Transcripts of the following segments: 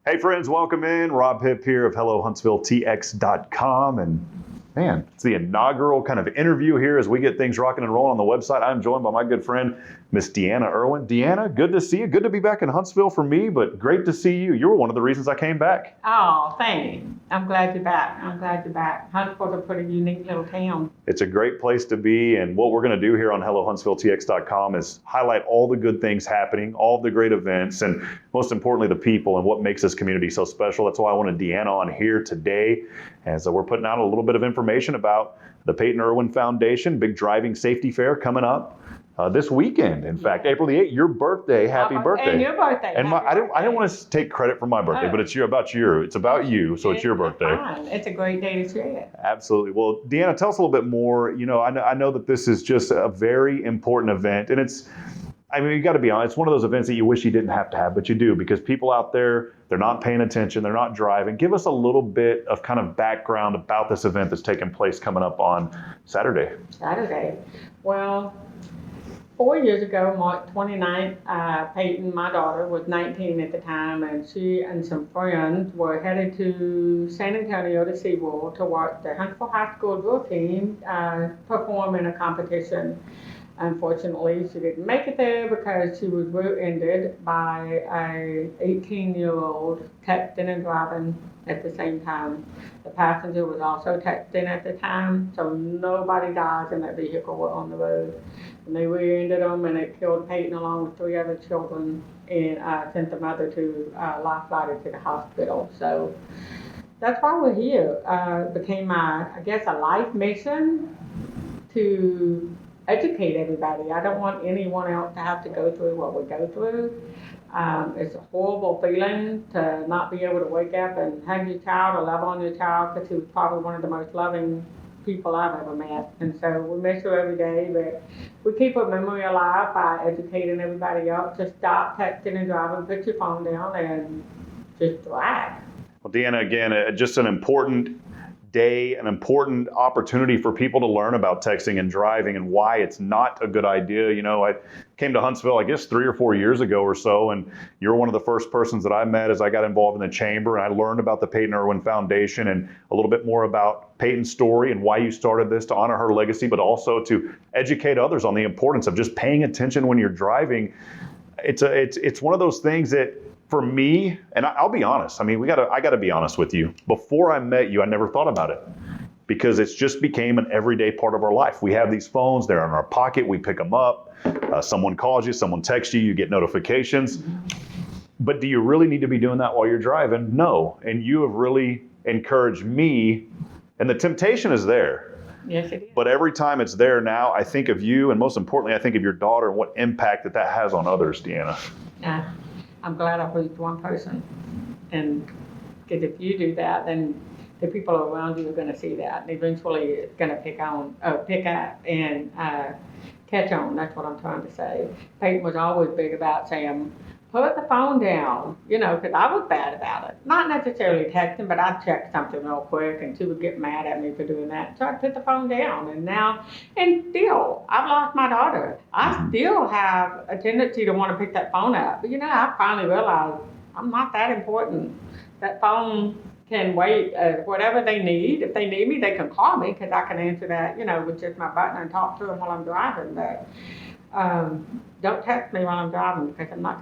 Hey friends, welcome in. Rob Hipp here of Hello Huntsville TX.com. And man, it's the inaugural kind of interview here as we get things rocking and rolling on the website. I'm joined by my good friend, Miss Deanna Irwin. Deanna, good to see you. Good to be back in Huntsville for me, but great to see you. You were one of the reasons I came back. Oh, thanks. I'm glad you're back. Huntsville's a pretty unique little town. It's a great place to be, and what we're going to do here on HelloHuntsvilleTX.com is highlight all the good things happening, all the great events, and most importantly, the people and what makes this community so special. That's why I wanted Deanna on here today, as we're putting out a little bit of information about the Peyton Irwin Foundation, big driving safety fair coming up this weekend. In fact, April the 8th, your birthday. Happy birthday. And your birthday. And I didn't want to take credit for my birthday, but it's about you, so it's your birthday. Fine. It's a great day to share it. Absolutely. Well, Deanna, tell us a little bit more. You know, I know that this is just a very important event, and you got to be honest, it's one of those events that you wish you didn't have to have, but you do, because people out there, they're not paying attention, they're not driving. Give us a little bit of kind of background about this event that's taking place coming up on Saturday. Well, 4 years ago, March 29th, Peyton, my daughter, was 19 at the time, and she and some friends were headed to San Antonio to SeaWorld to watch the Huntsville High School drill team perform in a competition. Unfortunately, she didn't make it there because she was rear-ended by a 18-year-old texting and driving at the same time. The passenger was also texting at the time, so nobody dies in that vehicle on the road. And they rear-ended them, and it killed Peyton along with 3 other children, and sent the mother to life-flighted to the hospital. So that's why we're here. It became a life mission to educate everybody. I don't want anyone else to have to go through what we go through. It's a horrible feeling to not be able to wake up and hug your child or love on your child, because he was probably one of the most loving people I've ever met. And so we miss her every day, but we keep her memory alive by educating everybody else to stop texting and driving, put your phone down, and just drive. Well, Deanna, again, just an important day, an important opportunity for people to learn about texting and driving and why it's not a good idea. You know, I came to Huntsville, I guess 3 or 4 years ago or so, and you're one of the first persons that I met as I got involved in the chamber, and I learned about the Peyton Irwin Foundation and a little bit more about Peyton's story and why you started this to honor her legacy, but also to educate others on the importance of just paying attention when you're driving. It's one of those things that, for me, and I'll be honest, I got to be honest with you. Before I met you, I never thought about it, because it's just became an everyday part of our life. We have these phones, they're in our pocket, we pick them up. Someone calls you, someone texts you, you get notifications. But do you really need to be doing that while you're driving? No. And you have really encouraged me, and the temptation is there. Yes, it is. But every time it's there now, I think of you, and most importantly, I think of your daughter and what impact that has on others, Deanna. Yeah. I'm glad I reached one person, and because if you do that, then the people around you are going to see that, and eventually it's going to pick up and catch on. That's what I'm trying to say. Peyton was always big about saying, put the phone down, because I was bad about it. Not necessarily texting, but I'd check something real quick, and she would get mad at me for doing that. So I'd put the phone down, and still, I've lost my daughter. I still have a tendency to want to pick that phone up. But, I finally realized I'm not that important. That phone can wait, whatever they need. If they need me, they can call me, because I can answer that, with just my button and talk to them while I'm driving. But don't text me while I'm driving, because I'm not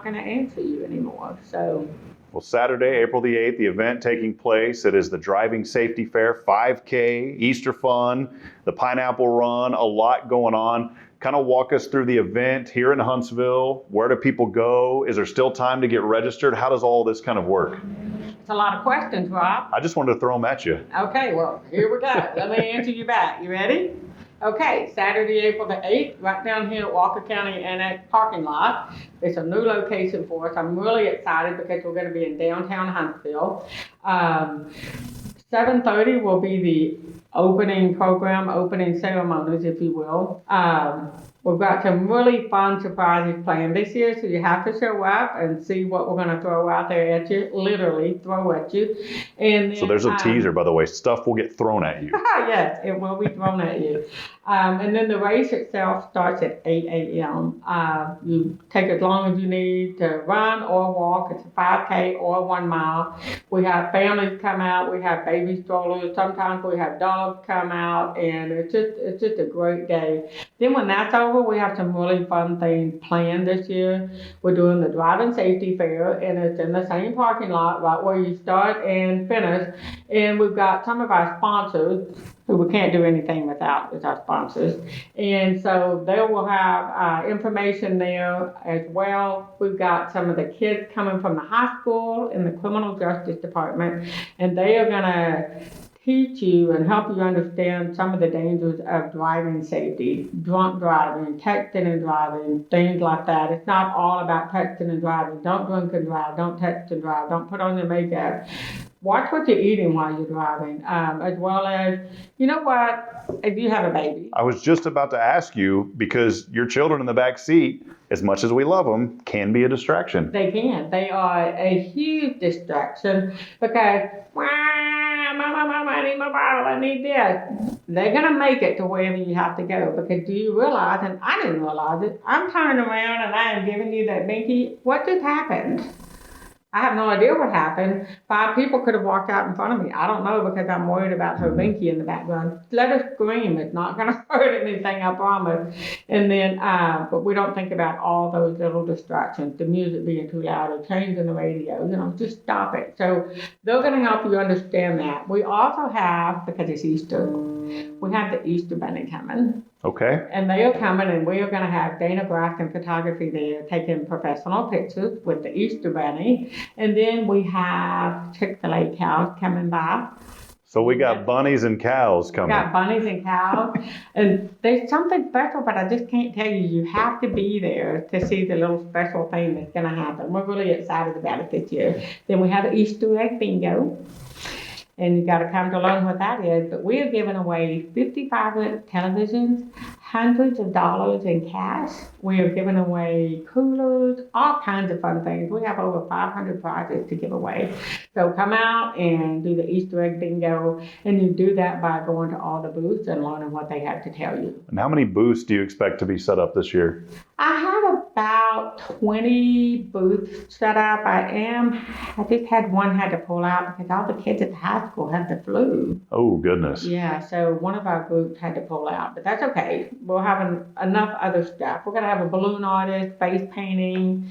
gonna answer you anymore. So. Well, Saturday, April the 8th, the event taking place. It is the Driving Safety Fair, 5K, Easter fun, the Pineapple Run, a lot going on. Kind of walk us through the event here in Huntsville. Where do people go? Is there still time to get registered? How does all this kind of work? It's a lot of questions, Rob. I just wanted to throw them at you. Okay, well, here we go. Let me answer you back. You ready? Okay, Saturday, April the 8th, right down here at Walker County Annex parking lot. It's a new location for us. I'm really excited because we're going to be in downtown Huntsville. 7:30 will be the opening program, opening ceremonies, if you will. We've got some really fun surprises planned this year, so you have to show up and see what we're going to throw out there at you, literally throw at you. And then, So there's a teaser, by the way. Stuff will get thrown at you. Yes, it will be thrown at you. And then the race itself starts at 8 a.m. You take as long as you need to run or walk. It's a 5K or 1 mile. We have families come out. We have baby strollers. Sometimes we have dogs come out, and it's just a great day. Then when that's over, we have some really fun things planned this year. We're doing the driving safety fair, and it's in the same parking lot right where you start and finish. And we've got some of our sponsors who we can't do anything without as our sponsors. And so they will have information there as well. We've got some of the kids coming from the high school in the criminal justice department, and they are going to teach you and help you understand some of the dangers of driving safety, drunk driving, texting and driving, things like that. It's not all about texting and driving. Don't drink and drive. Don't text and drive. Don't put on your makeup. Watch what you're eating while you're driving, as well as, you know what, if you have a baby. I was just about to ask you, because your children in the back seat, as much as we love them, can be a distraction. They can. They are a huge distraction because, Mama, I need my bottle, I need this. They're going to make it to wherever you have to go, because do you realize, and I didn't realize it, I'm turning around and I am giving you that binky. What just happened? I have no idea what happened. 5 people could have walked out in front of me. I don't know, because I'm worried about her binky in the background. Let her scream. It's not going to hurt anything, I promise. And then, but we don't think about all those little distractions, the music being too loud or changing the radio, just stop it. So they're going to help you understand that. We also have, because it's Easter, we have the Easter Bunny coming. Okay. And they are coming, and we are going to have Dana Grafton Photography there taking professional pictures with the Easter Bunny. And then we have Chick-fil-A cows coming by. So we got bunnies and cows coming. We got bunnies and cows. And there's something special, but I just can't tell you. You have to be there to see the little special thing that's going to happen. We're really excited about it this year. Then we have the Easter egg bingo. And you got to come to learn what that is. But we are giving away 55 televisions, hundreds of dollars in cash. We are giving away coolers, all kinds of fun things. We have over 500 prizes to give away. So come out and do the Easter egg bingo. And you do that by going to all the booths and learning what they have to tell you. And how many booths do you expect to be set up this year? I have about 20 booths set up. I just had one had to pull out because all the kids at the high school had the flu. Oh, goodness. Yeah, so one of our groups had to pull out, but that's okay. We'll have enough other stuff. We're going to have a balloon artist, face painting,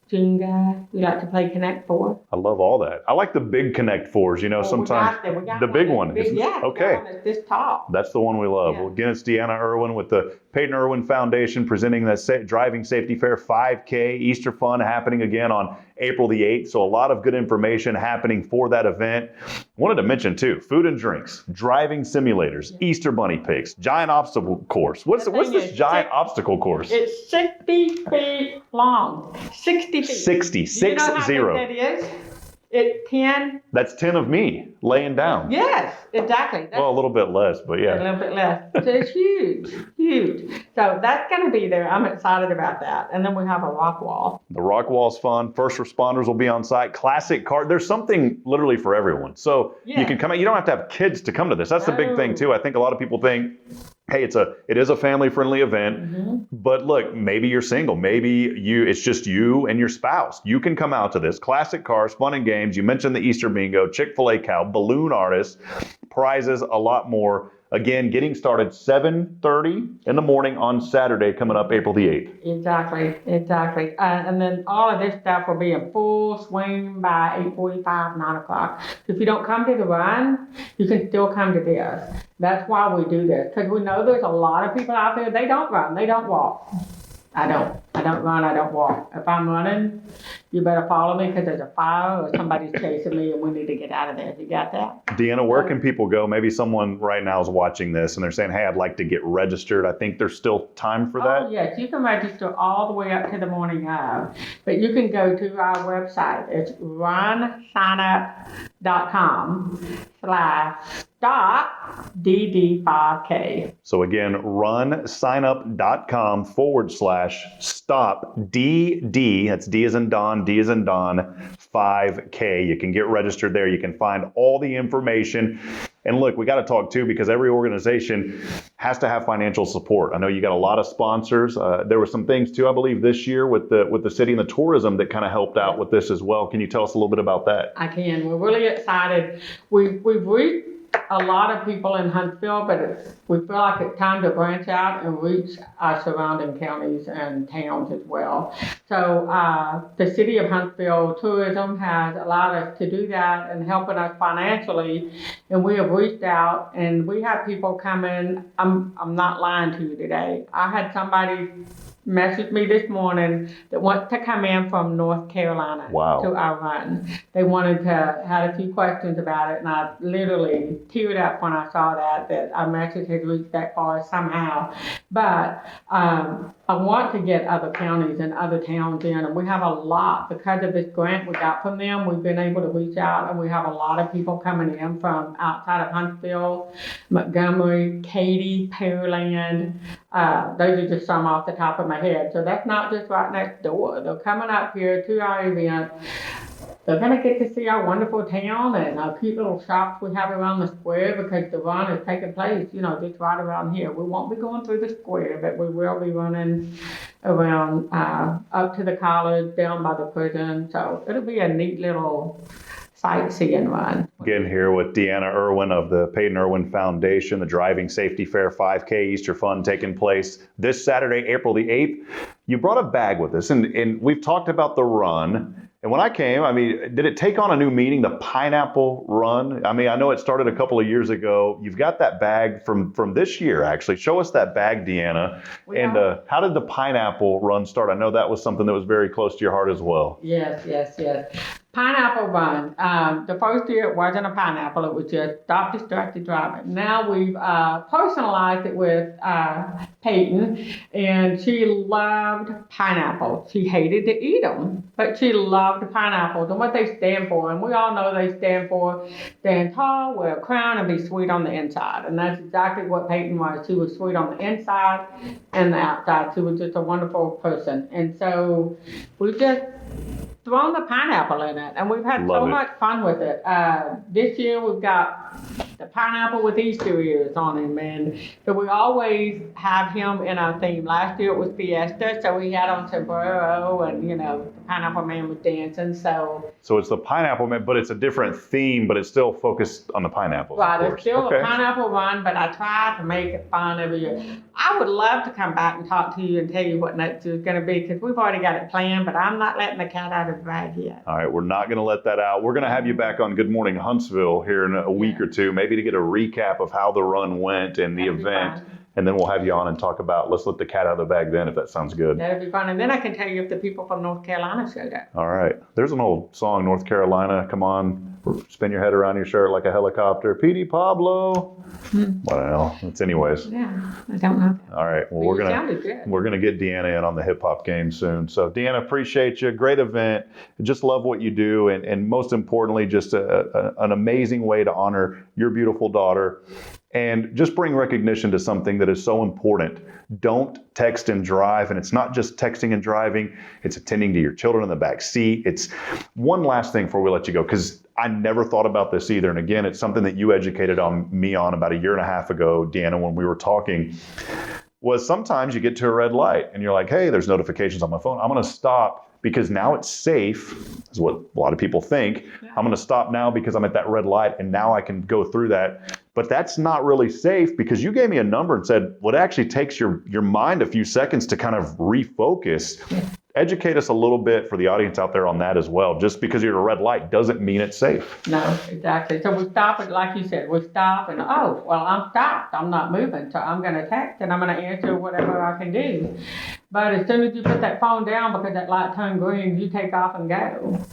Jenga. We like to play Connect Four. I love all that. I like the big Connect Fours, sometimes. We got the big one. Yeah, okay. One that's this tall. That's the one we love. Yeah. Well, again, it's Deanna Irwin with the Peyton Irwin Foundation presenting that driving safety fair 5K Easter fun happening again on April the 8th. So a lot of good information happening for that event. Wanted to mention too, food and drinks, driving simulators, Easter bunny pigs, giant obstacle course. What's this giant obstacle course? It's 60 feet long. 60 feet. 60, Do you know how 60. big that is? It's 10. That's 10 of me laying down. Yes, exactly. Well, a little bit less, but A yeah. little bit less. So it's huge, huge. So that's going to be there. I'm excited about that. And then we have a rock wall. The rock wall's fun. First responders will be on site. Classic car. There's something literally for everyone. So you can come out. You don't have to have kids to come to this. That's the big thing too. I think a lot of people think, hey, it is a family-friendly event, but look, maybe you're single, maybe it's just you and your spouse. You can come out to this. Classic cars, fun and games. You mentioned the Easter bingo, Chick-fil-A cow, balloon artists, prizes, a lot more. Again, getting started 7:30 in the morning on Saturday, coming up April the 8th. Exactly. And then all of this stuff will be in full swing by 8:45, 9 o'clock. If you don't come to the run, you can still come to this. That's why we do this, because we know there's a lot of people out there, they don't run, they don't walk. I don't. I don't run, I don't walk. If I'm running, you better follow me because there's a fire or somebody's chasing me and we need to get out of there. You got that? Deanna, where can people go? Maybe someone right now is watching this and they're saying, hey, I'd like to get registered. I think there's still time for that. Oh, yes. You can register all the way up to the morning of. But you can go to our website. It's runsignup.com/stop-DD5K. So again, runsignup.com/stop-DD, that's D as in Don, D as in Don, 5K. You can get registered there. You can find all the information. And look, we got to talk too, because every organization has to have financial support. I know you got a lot of sponsors. There were some things too, I believe, this year with the city and the tourism that kind of helped out with this as well. Can you tell us a little bit about that? I can. We're really excited. We've reached a lot of people in Huntsville, but we feel like it's time to branch out and reach our surrounding counties and towns as well. So the city of Huntsville tourism has allowed us to do that and helping us financially. And we have reached out and we have people come in. I'm not lying to you today. I had somebody messaged me this morning that wants to come in from North Carolina to our run. They had a few questions about it, and I literally teared up when I saw that our message had reached that far somehow. But I want to get other counties and other towns in, and we have a lot because of this grant we got from them. We've been able to reach out, and we have a lot of people coming in from outside of Huntsville, Montgomery, Katy, Pearland. Those are just some off the top of my head. So that's not just right next door. They're coming up here to our event. They're going to get to see our wonderful town and our cute little shops we have around the square because the run is taking place, just right around here. We won't be going through the square, but we will be running around up to the college, down by the prison. So it'll be a neat little sightseeing run. Again, here with Deanna Irwin of the Peyton Irwin Foundation, the Driving Safety Fair 5K Easter Fun taking place this Saturday, April the 8th. You brought a bag with us, and we've talked about the run. And when I came, did it take on a new meaning, the pineapple run? I know it started a couple of years ago. You've got that bag from this year, actually. Show us that bag, Deanna. And how did the pineapple run start? I know that was something that was very close to your heart as well. Yes. Pineapple run. The first year it wasn't a pineapple, it was just stop distracted driving. Now we've personalized it with Peyton, and she loved pineapples. She hated to eat them, but she loved pineapples and what they stand for. And we all know they stand for stand tall, wear a crown, and be sweet on the inside. And that's exactly what Peyton was. She was sweet on the inside and the outside. She was just a wonderful person. And so we just thrown the pineapple in it, and we've had so much fun with it. This year we've got the pineapple with Easter ears on him, and so we always have him in our theme. Last year it was Fiesta, so we had on sombrero, and the pineapple man was dancing. So it's the pineapple man, but it's a different theme, but it's still focused on the pineapples. Right, it's still a pineapple run, but I try to make it fun every year. I would love to come back and talk to you and tell you what next year is going to be, because we've already got it planned, but I'm not letting the cat out of the bag yet. All right, we're not going to let that out. We're going to have you back on Good Morning Huntsville here in a week or two, maybe to get a recap of how the run went and the event. And then we'll have you on and talk about, let's let the cat out of the bag then, if that sounds good. That'd be fun. And then I can tell you if the people from North Carolina showed up. All right. There's an old song, North Carolina, come on, spin your head around your shirt like a helicopter. P.D. Pablo. I don't know. It's anyways. Yeah, I don't know. All right. Well, we're gonna get Deanna in on the hip hop game soon. So Deanna, appreciate you. Great event. Just love what you do, and most importantly, just an amazing way to honor your beautiful daughter. And just bring recognition to something that is so important. Don't text and drive. And it's not just texting and driving, it's attending to your children in the back seat. It's one last thing before we let you go, because I never thought about this either. And again, it's something that you educated me on about a year and a half ago, Deanna, when we were talking, was sometimes you get to a red light and you're like, hey, there's notifications on my phone. I'm going to stop because now it's safe, is what a lot of people think. Yeah. I'm going to stop now because I'm at that red light and now I can go through that. But that's not really safe, because you gave me a number and said, well, it actually takes your mind a few seconds to kind of refocus. Educate us a little bit for the audience out there on that as well. Just because you're at a red light doesn't mean it's safe. No, exactly. So we stop it, like you said, we stop and, oh, well, I'm stopped. I'm not moving. So I'm going to text and I'm going to answer whatever I can do. But as soon as you put that phone down because that light turned green, you take off and go.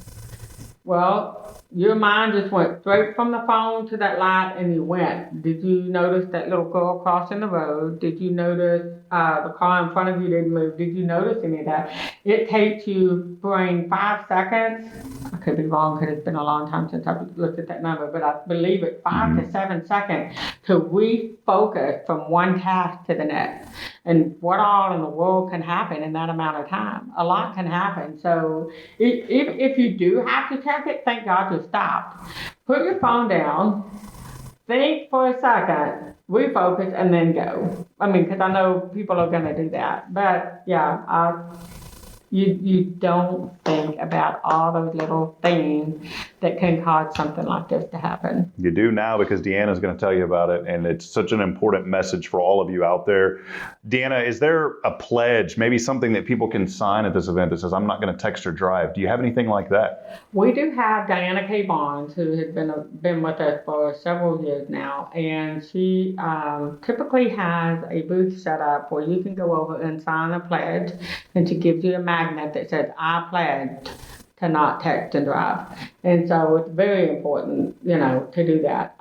Well, your mind just went straight from the phone to that light and you went. Did you notice that little girl crossing the road? Did you notice the car in front of you didn't move? Did you notice any of that? It takes you brain 5 seconds. I could be wrong because it's been a long time since I've looked at that number, but I believe it's 5 to 7 seconds to refocus from one task to the next. And what all in the world can happen in that amount of time? A lot can happen. So if you do have to check it, thank God you stopped. Put your phone down, think for a second, refocus, and then go. I mean, because I know people are going to do that. But yeah, you don't think about all those little things that can cause something like this to happen. You do now because Deanna's going to tell you about it, and it's such an important message for all of you out there. Deanna, is there a pledge, maybe something that people can sign at this event that says, I'm not going to text or drive? Do you have anything like that? We do have Diana K. Barnes, who has been with us for several years now, and she typically has a booth set up where you can go over and sign a pledge, and she gives you a magnet that says, I pledge to not text and drive. And so it's very important, to do that.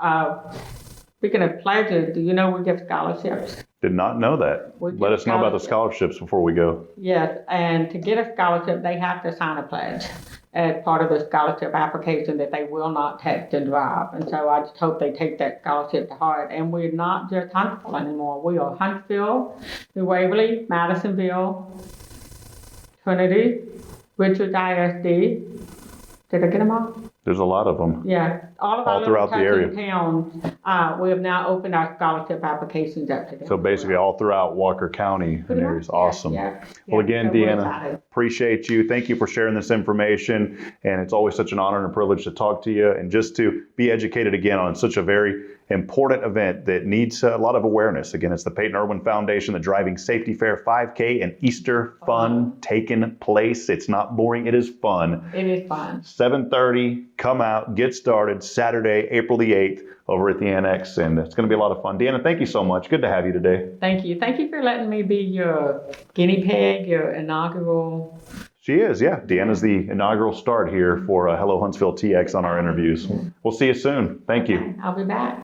Speaking of pledges, do you know we give scholarships? Did not know that. Let us know about the scholarships before we go. Yes, and to get a scholarship, they have to sign a pledge as part of the scholarship application that they will not text and drive. And so I just hope they take that scholarship to heart. And we're not just Huntsville anymore. We are Huntsville, New Waverly, Madisonville, Trinity, Richards ISD. Did I get them all? There's a lot of them. Yeah, all of all our throughout the area. towns, we have now opened our scholarship applications up to them. So basically all throughout Walker County and areas. Awesome. Yeah. Well, again, So we're Deanna, excited. appreciate you. Thank you for sharing this information. And it's always such an honor and a privilege to talk to you and just to be educated again on such a very important event that needs a lot of awareness. Again, it's the Peyton Irwin Foundation, the Driving Safety Fair 5K and Easter fun taking place. It's not boring. It is fun. It is fun. 7:30, come out, get started, Saturday, April the 8th, over at the Annex, and it's going to be a lot of fun. Deanna, thank you so much. Good to have you today. Thank you. Thank you for letting me be your guinea pig, your inaugural. She is, yeah. Deanna's the inaugural start here for Hello Huntsville TX on our interviews. We'll see you soon. Thank you. I'll be back.